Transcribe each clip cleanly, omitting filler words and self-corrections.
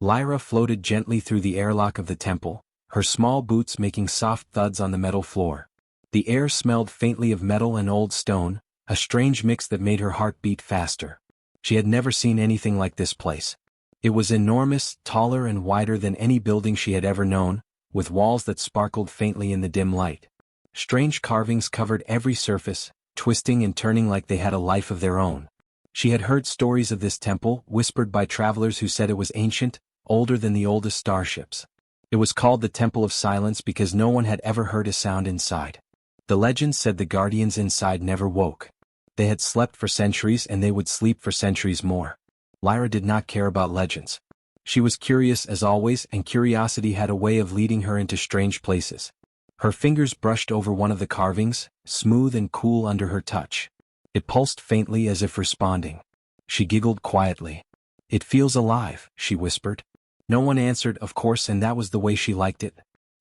Lyra floated gently through the airlock of the temple, her small boots making soft thuds on the metal floor. The air smelled faintly of metal and old stone, a strange mix that made her heart beat faster. She had never seen anything like this place. It was enormous, taller and wider than any building she had ever known, with walls that sparkled faintly in the dim light. Strange carvings covered every surface, twisting and turning like they had a life of their own. She had heard stories of this temple, whispered by travelers who said it was ancient, older than the oldest starships. It was called the Temple of Silence because no one had ever heard a sound inside. The legend said the guardians inside never woke. They had slept for centuries and they would sleep for centuries more. Lyra did not care about legends. She was curious as always, and curiosity had a way of leading her into strange places. Her fingers brushed over one of the carvings, smooth and cool under her touch. It pulsed faintly as if responding. She giggled quietly. "It feels alive," she whispered. No one answered, of course, and that was the way she liked it.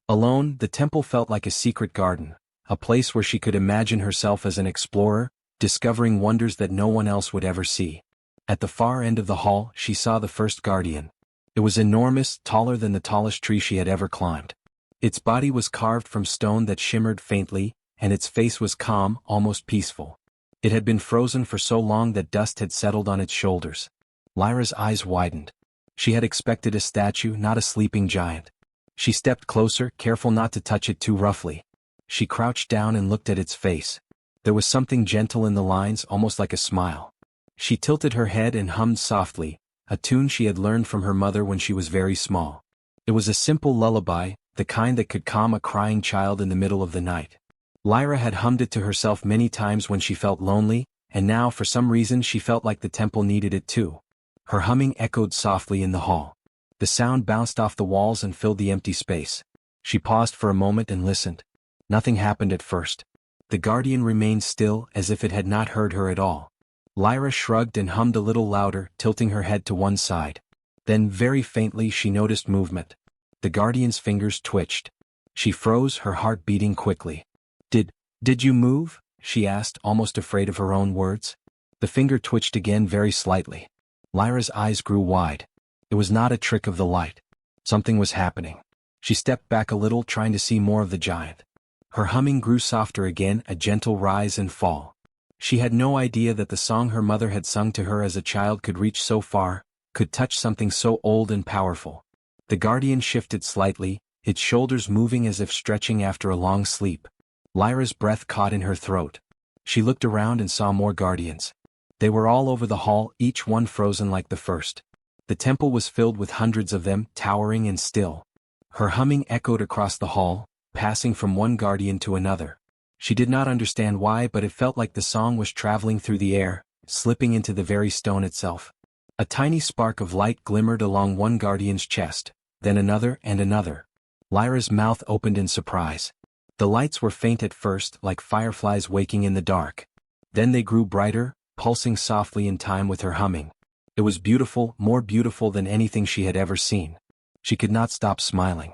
Alone, the temple felt like a secret garden, a place where she could imagine herself as an explorer, discovering wonders that no one else would ever see. At the far end of the hall, she saw the first guardian. It was enormous, taller than the tallest tree she had ever climbed. Its body was carved from stone that shimmered faintly, and its face was calm, almost peaceful. It had been frozen for so long that dust had settled on its shoulders. Lyra's eyes widened. She had expected a statue, not a sleeping giant. She stepped closer, careful not to touch it too roughly. She crouched down and looked at its face. There was something gentle in the lines, almost like a smile. She tilted her head and hummed softly, a tune she had learned from her mother when she was very small. It was a simple lullaby, the kind that could calm a crying child in the middle of the night. Lyra had hummed it to herself many times when she felt lonely, and now for some reason she felt like the temple needed it too. Her humming echoed softly in the hall. The sound bounced off the walls and filled the empty space. She paused for a moment and listened. Nothing happened at first. The guardian remained still, as if it had not heard her at all. Lyra shrugged and hummed a little louder, tilting her head to one side. Then very faintly she noticed movement. The guardian's fingers twitched. She froze, her heart beating quickly. Did you move?" she asked, almost afraid of her own words. The finger twitched again very slightly. Lyra's eyes grew wide. It was not a trick of the light. Something was happening. She stepped back a little, trying to see more of the giant. Her humming grew softer again, a gentle rise and fall. She had no idea that the song her mother had sung to her as a child could reach so far, could touch something so old and powerful. The guardian shifted slightly, its shoulders moving as if stretching after a long sleep. Lyra's breath caught in her throat. She looked around and saw more guardians. They were all over the hall, each one frozen like the first. The temple was filled with hundreds of them, towering and still. Her humming echoed across the hall, passing from one guardian to another. She did not understand why, but it felt like the song was traveling through the air, slipping into the very stone itself. A tiny spark of light glimmered along one guardian's chest, then another and another. Lyra's mouth opened in surprise. The lights were faint at first, like fireflies waking in the dark. Then they grew brighter, pulsing softly in time with her humming. It was beautiful, more beautiful than anything she had ever seen. She could not stop smiling.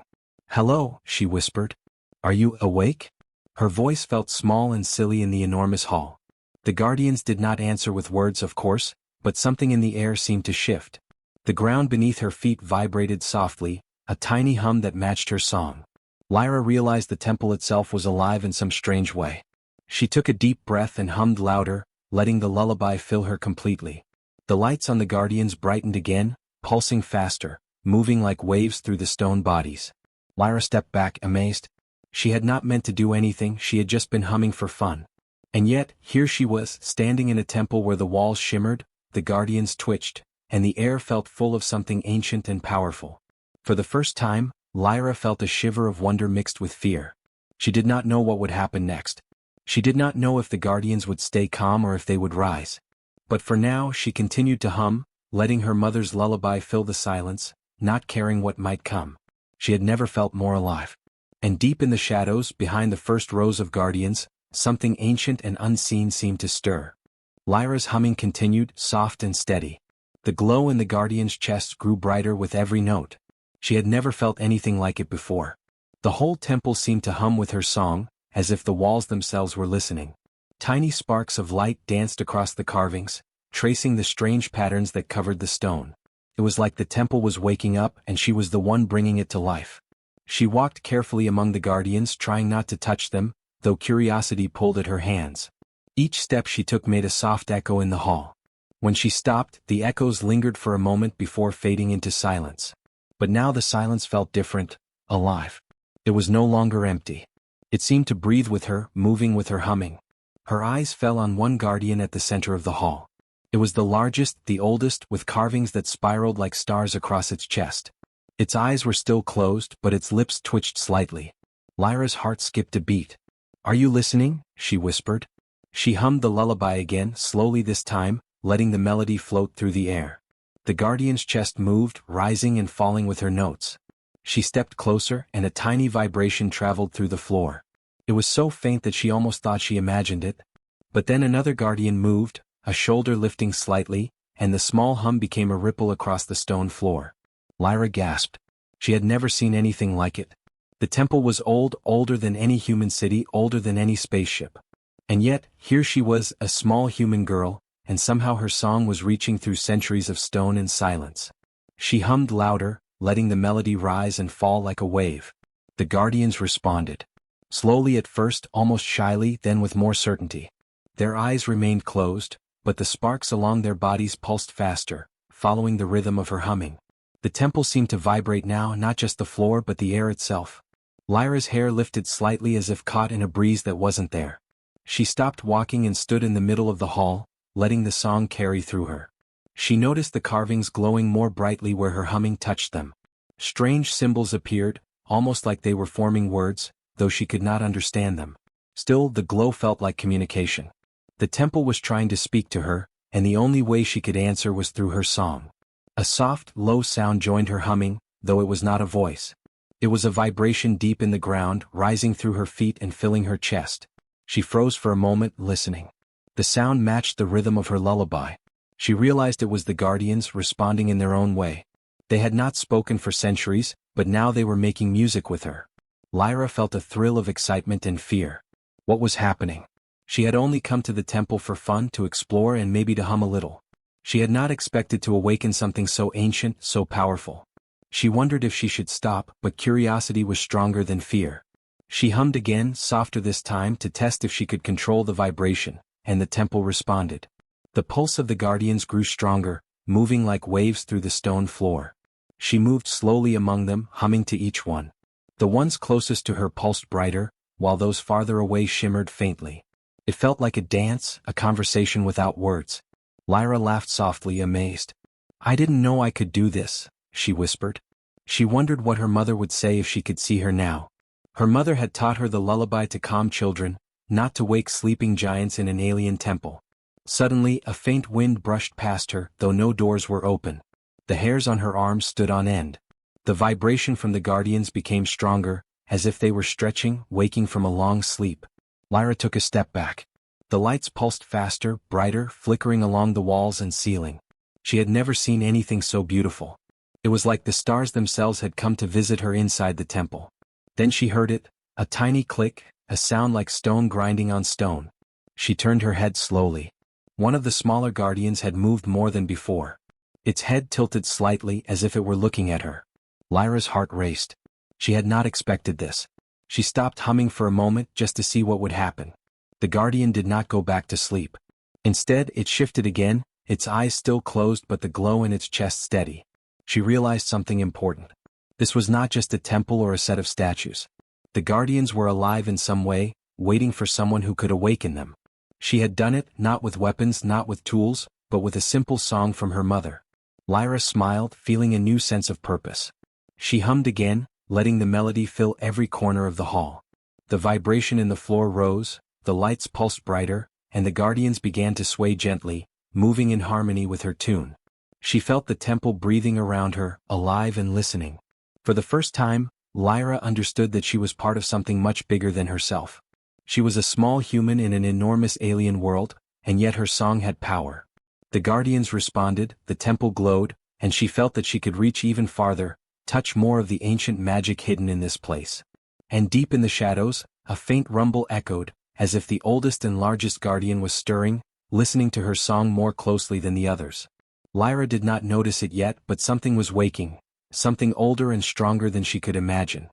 "Hello," she whispered. "Are you awake?" Her voice felt small and silly in the enormous hall. The guardians did not answer with words, of course, but something in the air seemed to shift. The ground beneath her feet vibrated softly, a tiny hum that matched her song. Lyra realized the temple itself was alive in some strange way. She took a deep breath and hummed louder, letting the lullaby fill her completely. The lights on the guardians brightened again, pulsing faster, moving like waves through the stone bodies. Lyra stepped back, amazed. She had not meant to do anything, she had just been humming for fun. And yet, here she was, standing in a temple where the walls shimmered, the guardians twitched, and the air felt full of something ancient and powerful. For the first time, Lyra felt a shiver of wonder mixed with fear. She did not know what would happen next. She did not know if the guardians would stay calm or if they would rise. But for now, she continued to hum, letting her mother's lullaby fill the silence, not caring what might come. She had never felt more alive. And deep in the shadows, behind the first rows of guardians, something ancient and unseen seemed to stir. Lyra's humming continued, soft and steady. The glow in the guardian's chest grew brighter with every note. She had never felt anything like it before. The whole temple seemed to hum with her song, as if the walls themselves were listening. Tiny sparks of light danced across the carvings, tracing the strange patterns that covered the stone. It was like the temple was waking up and she was the one bringing it to life. She walked carefully among the guardians, trying not to touch them, though curiosity pulled at her hands. Each step she took made a soft echo in the hall. When she stopped, the echoes lingered for a moment before fading into silence. But now the silence felt different, alive. It was no longer empty. It seemed to breathe with her, moving with her humming. Her eyes fell on one guardian at the center of the hall. It was the largest, the oldest, with carvings that spiraled like stars across its chest. Its eyes were still closed, but its lips twitched slightly. Lyra's heart skipped a beat. "Are you listening?" she whispered. She hummed the lullaby again, slowly this time, letting the melody float through the air. The guardian's chest moved, rising and falling with her notes. She stepped closer, and a tiny vibration traveled through the floor. It was so faint that she almost thought she imagined it. But then another guardian moved, a shoulder lifting slightly, and the small hum became a ripple across the stone floor. Lyra gasped. She had never seen anything like it. The temple was old, older than any human city, older than any spaceship. And yet, here she was, a small human girl, and somehow her song was reaching through centuries of stone and silence. She hummed louder, letting the melody rise and fall like a wave. The guardians responded. Slowly at first, almost shyly, then with more certainty. Their eyes remained closed, but the sparks along their bodies pulsed faster, following the rhythm of her humming. The temple seemed to vibrate now, not just the floor but the air itself. Lyra's hair lifted slightly as if caught in a breeze that wasn't there. She stopped walking and stood in the middle of the hall, letting the song carry through her. She noticed the carvings glowing more brightly where her humming touched them. Strange symbols appeared, almost like they were forming words, though she could not understand them. Still, the glow felt like communication. The temple was trying to speak to her, and the only way she could answer was through her song. A soft, low sound joined her humming, though it was not a voice. It was a vibration deep in the ground, rising through her feet and filling her chest. She froze for a moment, listening. The sound matched the rhythm of her lullaby. She realized it was the guardians responding in their own way. They had not spoken for centuries, but now they were making music with her. Lyra felt a thrill of excitement and fear. What was happening? She had only come to the temple for fun, to explore and maybe to hum a little. She had not expected to awaken something so ancient, so powerful. She wondered if she should stop, but curiosity was stronger than fear. She hummed again, softer this time, to test if she could control the vibration, and the temple responded. The pulse of the guardians grew stronger, moving like waves through the stone floor. She moved slowly among them, humming to each one. The ones closest to her pulsed brighter, while those farther away shimmered faintly. It felt like a dance, a conversation without words. Lyra laughed softly, amazed. "I didn't know I could do this," she whispered. She wondered what her mother would say if she could see her now. Her mother had taught her the lullaby to calm children, not to wake sleeping giants in an alien temple. Suddenly, a faint wind brushed past her, though no doors were open. The hairs on her arms stood on end. The vibration from the guardians became stronger, as if they were stretching, waking from a long sleep. Lyra took a step back. The lights pulsed faster, brighter, flickering along the walls and ceiling. She had never seen anything so beautiful. It was like the stars themselves had come to visit her inside the temple. Then she heard it, a tiny click, a sound like stone grinding on stone. She turned her head slowly. One of the smaller guardians had moved more than before. Its head tilted slightly as if it were looking at her. Lyra's heart raced. She had not expected this. She stopped humming for a moment just to see what would happen. The guardian did not go back to sleep. Instead, it shifted again, its eyes still closed but the glow in its chest steady. She realized something important. This was not just a temple or a set of statues. The guardians were alive in some way, waiting for someone who could awaken them. She had done it, not with weapons, not with tools, but with a simple song from her mother. Lyra smiled, feeling a new sense of purpose. She hummed again, letting the melody fill every corner of the hall. The vibration in the floor rose, the lights pulsed brighter, and the guardians began to sway gently, moving in harmony with her tune. She felt the temple breathing around her, alive and listening. For the first time, Lyra understood that she was part of something much bigger than herself. She was a small human in an enormous alien world, and yet her song had power. The guardians responded, the temple glowed, and she felt that she could reach even farther, touch more of the ancient magic hidden in this place. And deep in the shadows, a faint rumble echoed, as if the oldest and largest guardian was stirring, listening to her song more closely than the others. Lyra did not notice it yet, but something was waking, something older and stronger than she could imagine.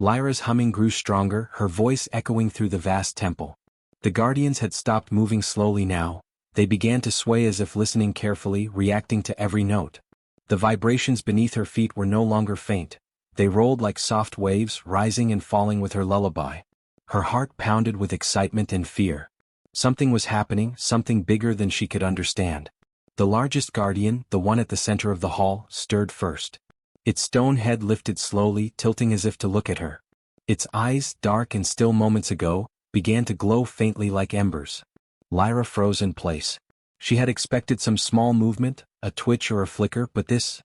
Lyra's humming grew stronger, her voice echoing through the vast temple. The guardians had stopped moving slowly now. They began to sway as if listening carefully, reacting to every note. The vibrations beneath her feet were no longer faint. They rolled like soft waves, rising and falling with her lullaby. Her heart pounded with excitement and fear. Something was happening, something bigger than she could understand. The largest guardian, the one at the center of the hall, stirred first. Its stone head lifted slowly, tilting as if to look at her. Its eyes, dark and still moments ago, began to glow faintly like embers. Lyra froze in place. She had expected some small movement, a twitch or a flicker, but this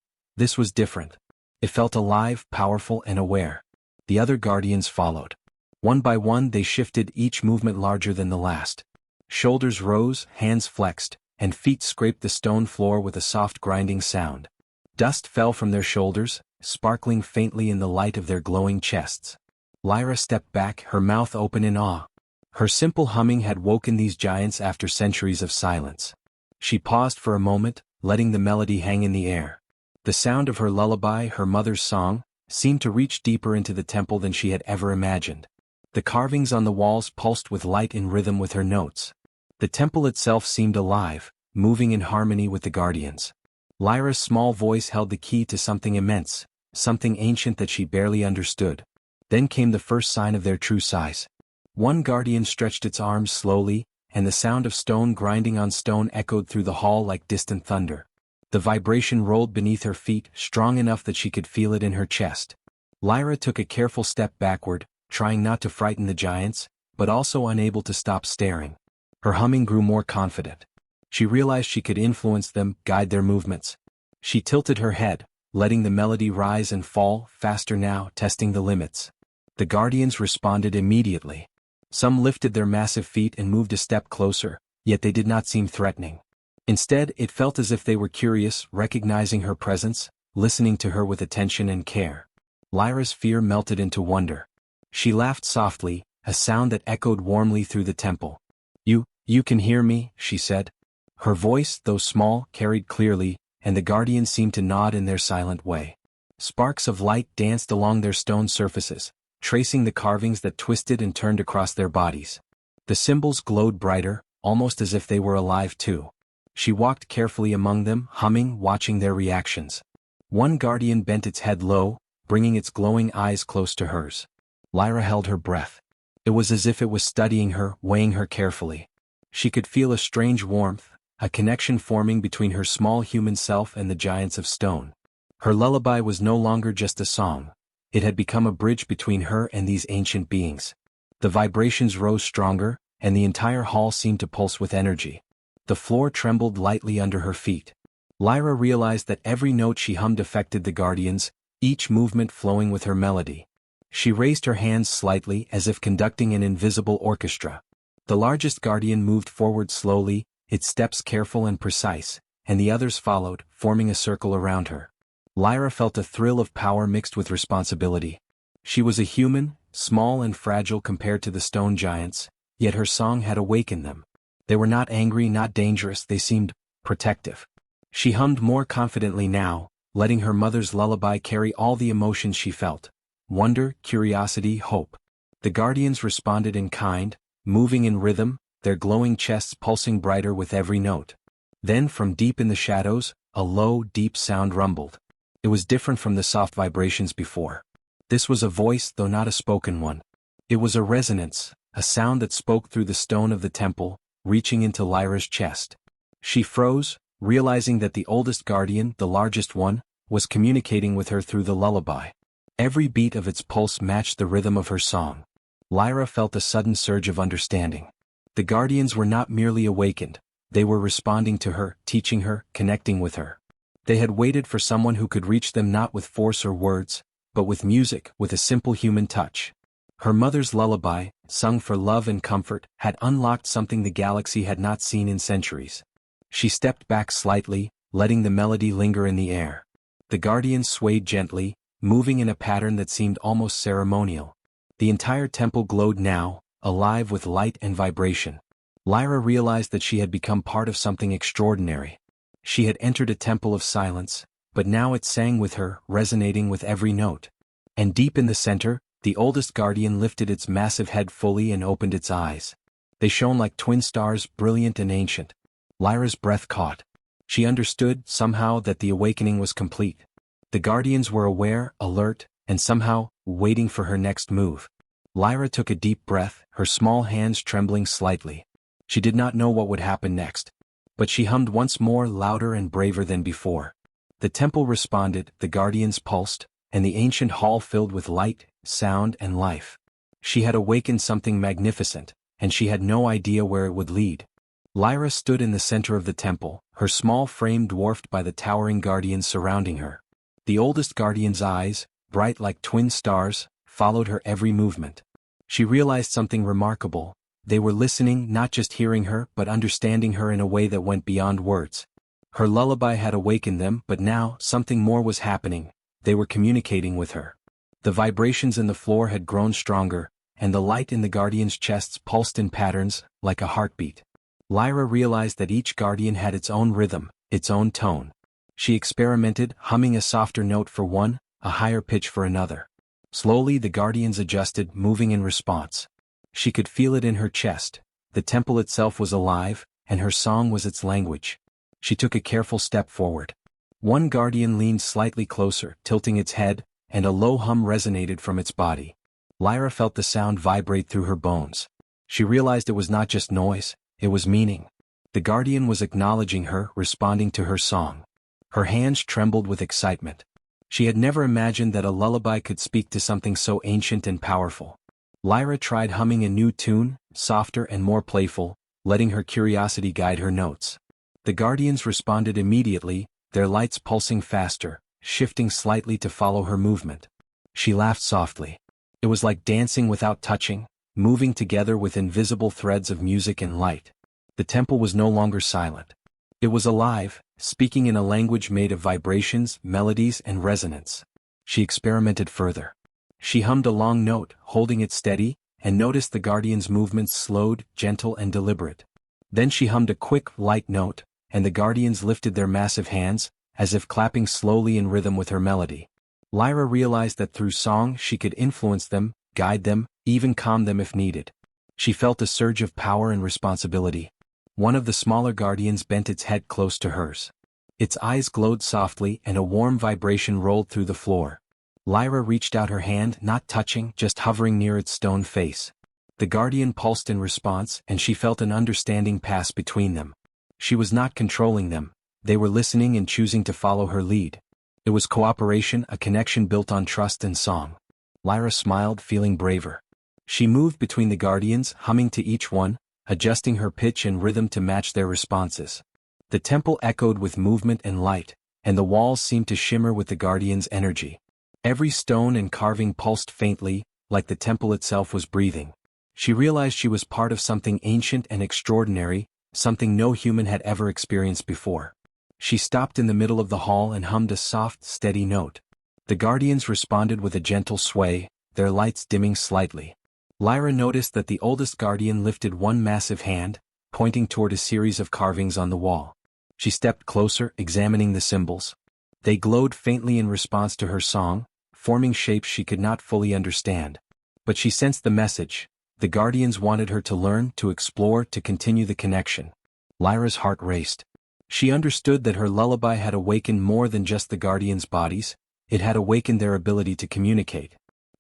was different. It felt alive, powerful and aware. The other guardians followed. One by one they shifted, each movement larger than the last. Shoulders rose, hands flexed, and feet scraped the stone floor with a soft grinding sound. Dust fell from their shoulders, sparkling faintly in the light of their glowing chests. Lyra stepped back, her mouth open in awe. Her simple humming had woken these giants after centuries of silence. She paused for a moment, letting the melody hang in the air. The sound of her lullaby, her mother's song, seemed to reach deeper into the temple than she had ever imagined. The carvings on the walls pulsed with light in rhythm with her notes. The temple itself seemed alive, moving in harmony with the guardians. Lyra's small voice held the key to something immense, something ancient that she barely understood. Then came the first sign of their true size. One guardian stretched its arms slowly, and the sound of stone grinding on stone echoed through the hall like distant thunder. The vibration rolled beneath her feet, strong enough that she could feel it in her chest. Lyra took a careful step backward, trying not to frighten the giants, but also unable to stop staring. Her humming grew more confident. She realized she could influence them, guide their movements. She tilted her head, letting the melody rise and fall, faster now, testing the limits. The guardians responded immediately. Some lifted their massive feet and moved a step closer, yet they did not seem threatening. Instead, it felt as if they were curious, recognizing her presence, listening to her with attention and care. Lyra's fear melted into wonder. She laughed softly, a sound that echoed warmly through the temple. You can hear me," she said. Her voice, though small, carried clearly, and the guardians seemed to nod in their silent way. Sparks of light danced along their stone surfaces, tracing the carvings that twisted and turned across their bodies. The symbols glowed brighter, almost as if they were alive too. She walked carefully among them, humming, watching their reactions. One guardian bent its head low, bringing its glowing eyes close to hers. Lyra held her breath. It was as if it was studying her, weighing her carefully. She could feel a strange warmth, a connection forming between her small human self and the giants of stone. Her lullaby was no longer just a song. It had become a bridge between her and these ancient beings. The vibrations rose stronger, and the entire hall seemed to pulse with energy. The floor trembled lightly under her feet. Lyra realized that every note she hummed affected the guardians, each movement flowing with her melody. She raised her hands slightly as if conducting an invisible orchestra. The largest guardian moved forward slowly, its steps careful and precise, and the others followed, forming a circle around her. Lyra felt a thrill of power mixed with responsibility. She was a human, small and fragile compared to the stone giants, yet her song had awakened them. They were not angry, not dangerous, they seemed protective. She hummed more confidently now, letting her mother's lullaby carry all the emotions she felt: wonder, curiosity, hope. The guardians responded in kind, moving in rhythm, their glowing chests pulsing brighter with every note. Then from deep in the shadows, a low, deep sound rumbled. It was different from the soft vibrations before. This was a voice, though not a spoken one. It was a resonance, a sound that spoke through the stone of the temple, reaching into Lyra's chest. She froze, realizing that the oldest guardian, the largest one, was communicating with her through the lullaby. Every beat of its pulse matched the rhythm of her song. Lyra felt a sudden surge of understanding. The guardians were not merely awakened, they were responding to her, teaching her, connecting with her. They had waited for someone who could reach them not with force or words, but with music, with a simple human touch. Her mother's lullaby, sung for love and comfort, had unlocked something the galaxy had not seen in centuries. She stepped back slightly, letting the melody linger in the air. The guardians swayed gently, moving in a pattern that seemed almost ceremonial. The entire temple glowed now, alive with light and vibration. Lyra realized that she had become part of something extraordinary. She had entered a temple of silence, but now it sang with her, resonating with every note. And deep in the center, the oldest guardian lifted its massive head fully and opened its eyes. They shone like twin stars, brilliant and ancient. Lyra's breath caught. She understood, somehow, that the awakening was complete. The guardians were aware, alert, and somehow, waiting for her next move. Lyra took a deep breath, her small hands trembling slightly. She did not know what would happen next. But she hummed once more, louder and braver than before. The temple responded, the guardians pulsed, and the ancient hall filled with light, sound and life. She had awakened something magnificent, and she had no idea where it would lead. Lyra stood in the center of the temple, her small frame dwarfed by the towering guardians surrounding her. The oldest guardian's eyes, bright like twin stars, followed her every movement. She realized something remarkable. They were listening, not just hearing her, but understanding her in a way that went beyond words. Her lullaby had awakened them, but now, something more was happening. They were communicating with her. The vibrations in the floor had grown stronger, and the light in the guardians' chests pulsed in patterns, like a heartbeat. Lyra realized that each guardian had its own rhythm, its own tone. She experimented, humming a softer note for one, a higher pitch for another. Slowly the guardians adjusted, moving in response. She could feel it in her chest. The temple itself was alive, and her song was its language. She took a careful step forward. One guardian leaned slightly closer, tilting its head, and a low hum resonated from its body. Lyra felt the sound vibrate through her bones. She realized it was not just noise, it was meaning. The guardian was acknowledging her, responding to her song. Her hands trembled with excitement. She had never imagined that a lullaby could speak to something so ancient and powerful. Lyra tried humming a new tune, softer and more playful, letting her curiosity guide her notes. The guardians responded immediately, their lights pulsing faster, shifting slightly to follow her movement. She laughed softly. It was like dancing without touching, moving together with invisible threads of music and light. The temple was no longer silent. It was alive, speaking in a language made of vibrations, melodies, and resonance. She experimented further. She hummed a long note, holding it steady, and noticed the guardian's movements slowed, gentle and deliberate. Then she hummed a quick, light note, and the guardians lifted their massive hands, as if clapping slowly in rhythm with her melody. Lyra realized that through song she could influence them, guide them, even calm them if needed. She felt a surge of power and responsibility. One of the smaller guardians bent its head close to hers. Its eyes glowed softly and a warm vibration rolled through the floor. Lyra reached out her hand, not touching, just hovering near its stone face. The guardian pulsed in response, and she felt an understanding pass between them. She was not controlling them. They were listening and choosing to follow her lead. It was cooperation, a connection built on trust and song. Lyra smiled, feeling braver. She moved between the guardians, humming to each one, adjusting her pitch and rhythm to match their responses. The temple echoed with movement and light, and the walls seemed to shimmer with the guardians' energy. Every stone and carving pulsed faintly, like the temple itself was breathing. She realized she was part of something ancient and extraordinary, something no human had ever experienced before. She stopped in the middle of the hall and hummed a soft, steady note. The guardians responded with a gentle sway, their lights dimming slightly. Lyra noticed that the oldest guardian lifted one massive hand, pointing toward a series of carvings on the wall. She stepped closer, examining the symbols. They glowed faintly in response to her song, forming shapes she could not fully understand. But she sensed the message. The guardians wanted her to learn, to explore, to continue the connection. Lyra's heart raced. She understood that her lullaby had awakened more than just the guardians' bodies, it had awakened their ability to communicate.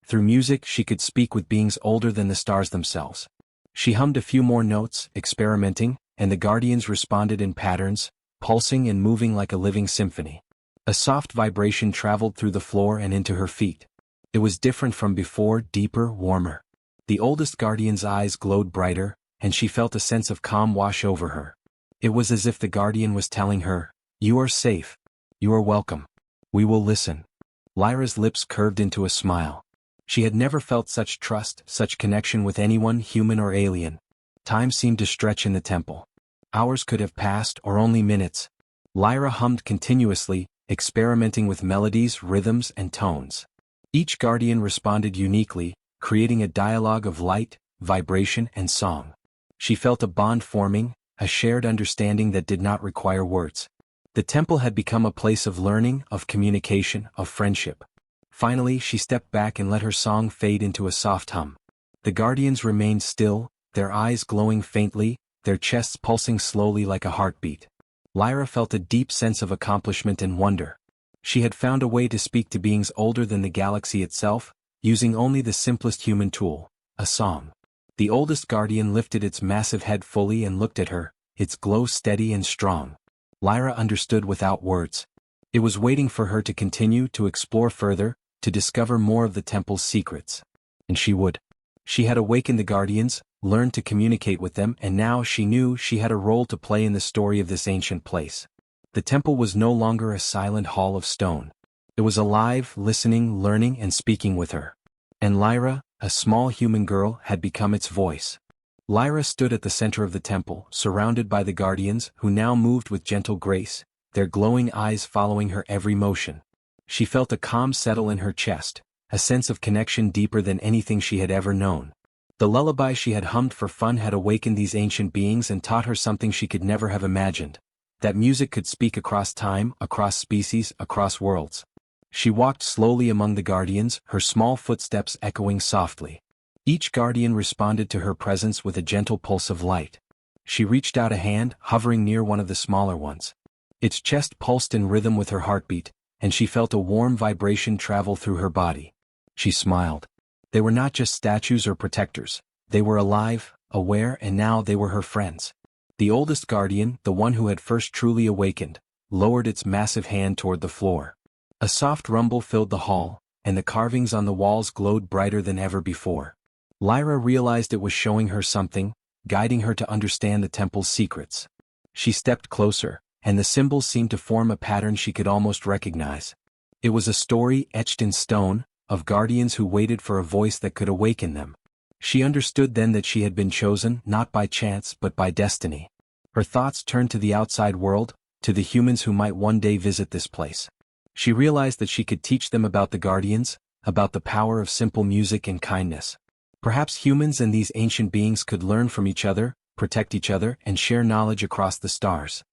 Through music she could speak with beings older than the stars themselves. She hummed a few more notes, experimenting, and the guardians responded in patterns, pulsing and moving like a living symphony. A soft vibration traveled through the floor and into her feet. It was different from before, deeper, warmer. The oldest guardian's eyes glowed brighter, and she felt a sense of calm wash over her. It was as if the guardian was telling her, "You are safe. You are welcome. We will listen." Lyra's lips curved into a smile. She had never felt such trust, such connection with anyone, human or alien. Time seemed to stretch in the temple. Hours could have passed, or only minutes. Lyra hummed continuously, experimenting with melodies, rhythms, and tones. Each guardian responded uniquely, creating a dialogue of light, vibration, and song. She felt a bond forming, a shared understanding that did not require words. The temple had become a place of learning, of communication, of friendship. Finally, she stepped back and let her song fade into a soft hum. The guardians remained still, their eyes glowing faintly, their chests pulsing slowly like a heartbeat. Lyra felt a deep sense of accomplishment and wonder. She had found a way to speak to beings older than the galaxy itself, using only the simplest human tool, a song. The oldest guardian lifted its massive head fully and looked at her, its glow steady and strong. Lyra understood without words. It was waiting for her to continue to explore further, to discover more of the temple's secrets. And she would. She had awakened the guardians, learned to communicate with them, and now she knew she had a role to play in the story of this ancient place. The temple was no longer a silent hall of stone. It was alive, listening, learning, and speaking with her. And Lyra, a small human girl, had become its voice. Lyra stood at the center of the temple, surrounded by the guardians, who now moved with gentle grace, their glowing eyes following her every motion. She felt a calm settle in her chest, a sense of connection deeper than anything she had ever known. The lullaby she had hummed for fun had awakened these ancient beings and taught her something she could never have imagined: that music could speak across time, across species, across worlds. She walked slowly among the guardians, her small footsteps echoing softly. Each guardian responded to her presence with a gentle pulse of light. She reached out a hand, hovering near one of the smaller ones. Its chest pulsed in rhythm with her heartbeat, and she felt a warm vibration travel through her body. She smiled. They were not just statues or protectors. They were alive, aware, and now they were her friends. The oldest guardian, the one who had first truly awakened, lowered its massive hand toward the floor. A soft rumble filled the hall, and the carvings on the walls glowed brighter than ever before. Lyra realized it was showing her something, guiding her to understand the temple's secrets. She stepped closer, and the symbols seemed to form a pattern she could almost recognize. It was a story etched in stone, of guardians who waited for a voice that could awaken them. She understood then that she had been chosen, not by chance but by destiny. Her thoughts turned to the outside world, to the humans who might one day visit this place. She realized that she could teach them about the guardians, about the power of simple music and kindness. Perhaps humans and these ancient beings could learn from each other, protect each other, and share knowledge across the stars.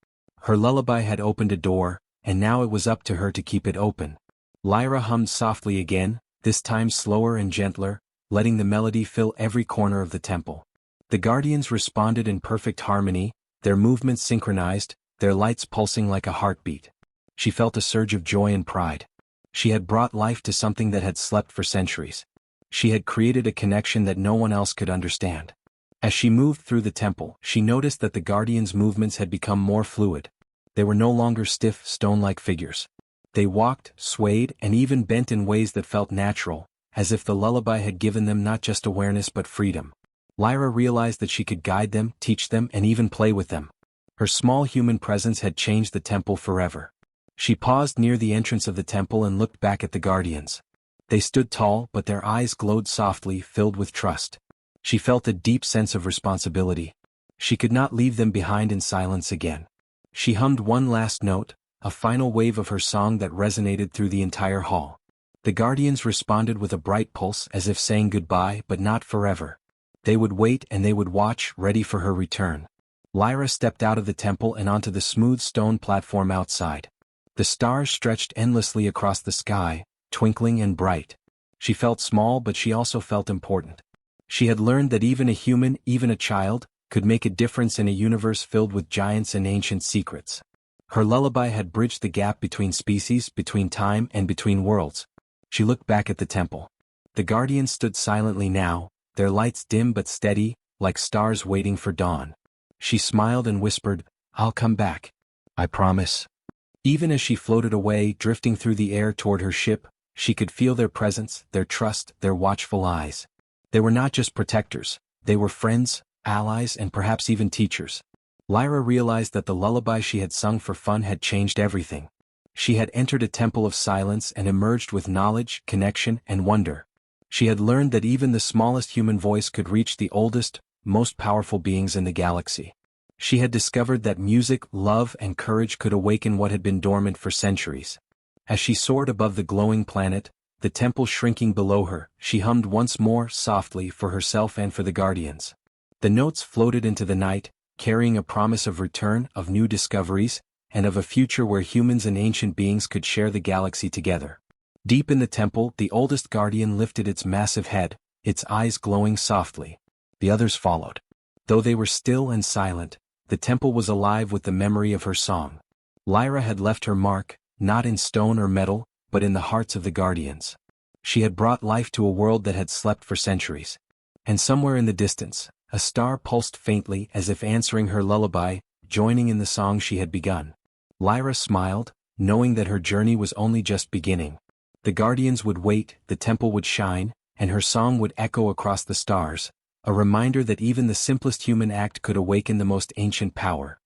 Her lullaby had opened a door, and now it was up to her to keep it open. Lyra hummed softly again, this time slower and gentler, letting the melody fill every corner of the temple. The guardians responded in perfect harmony, their movements synchronized, their lights pulsing like a heartbeat. She felt a surge of joy and pride. She had brought life to something that had slept for centuries. She had created a connection that no one else could understand. As she moved through the temple, she noticed that the guardians' movements had become more fluid. They were no longer stiff, stone-like figures. They walked, swayed, and even bent in ways that felt natural, as if the lullaby had given them not just awareness but freedom. Lyra realized that she could guide them, teach them, and even play with them. Her small human presence had changed the temple forever. She paused near the entrance of the temple and looked back at the guardians. They stood tall, but their eyes glowed softly, filled with trust. She felt a deep sense of responsibility. She could not leave them behind in silence again. She hummed one last note, a final wave of her song that resonated through the entire hall. The guardians responded with a bright pulse, as if saying goodbye, but not forever. They would wait and they would watch, ready for her return. Lyra stepped out of the temple and onto the smooth stone platform outside. The stars stretched endlessly across the sky, twinkling and bright. She felt small, but she also felt important. She had learned that even a human, even a child, could make a difference in a universe filled with giants and ancient secrets. Her lullaby had bridged the gap between species, between time, and between worlds. She looked back at the temple. The guardians stood silently now, their lights dim but steady, like stars waiting for dawn. She smiled and whispered, "I'll come back. I promise." Even as she floated away, drifting through the air toward her ship, she could feel their presence, their trust, their watchful eyes. They were not just protectors, they were friends, allies, and perhaps even teachers. Lyra realized that the lullaby she had sung for fun had changed everything. She had entered a temple of silence and emerged with knowledge, connection, and wonder. She had learned that even the smallest human voice could reach the oldest, most powerful beings in the galaxy. She had discovered that music, love, and courage could awaken what had been dormant for centuries. As she soared above the glowing planet, the temple shrinking below her, she hummed once more, softly, for herself and for the guardians. The notes floated into the night, carrying a promise of return, of new discoveries, and of a future where humans and ancient beings could share the galaxy together. Deep in the temple, the oldest guardian lifted its massive head, its eyes glowing softly. The others followed. Though they were still and silent, the temple was alive with the memory of her song. Lyra had left her mark, not in stone or metal, but in the hearts of the guardians. She had brought life to a world that had slept for centuries. And somewhere in the distance, a star pulsed faintly as if answering her lullaby, joining in the song she had begun. Lyra smiled, knowing that her journey was only just beginning. The guardians would wait, the temple would shine, and her song would echo across the stars, a reminder that even the simplest human act could awaken the most ancient power.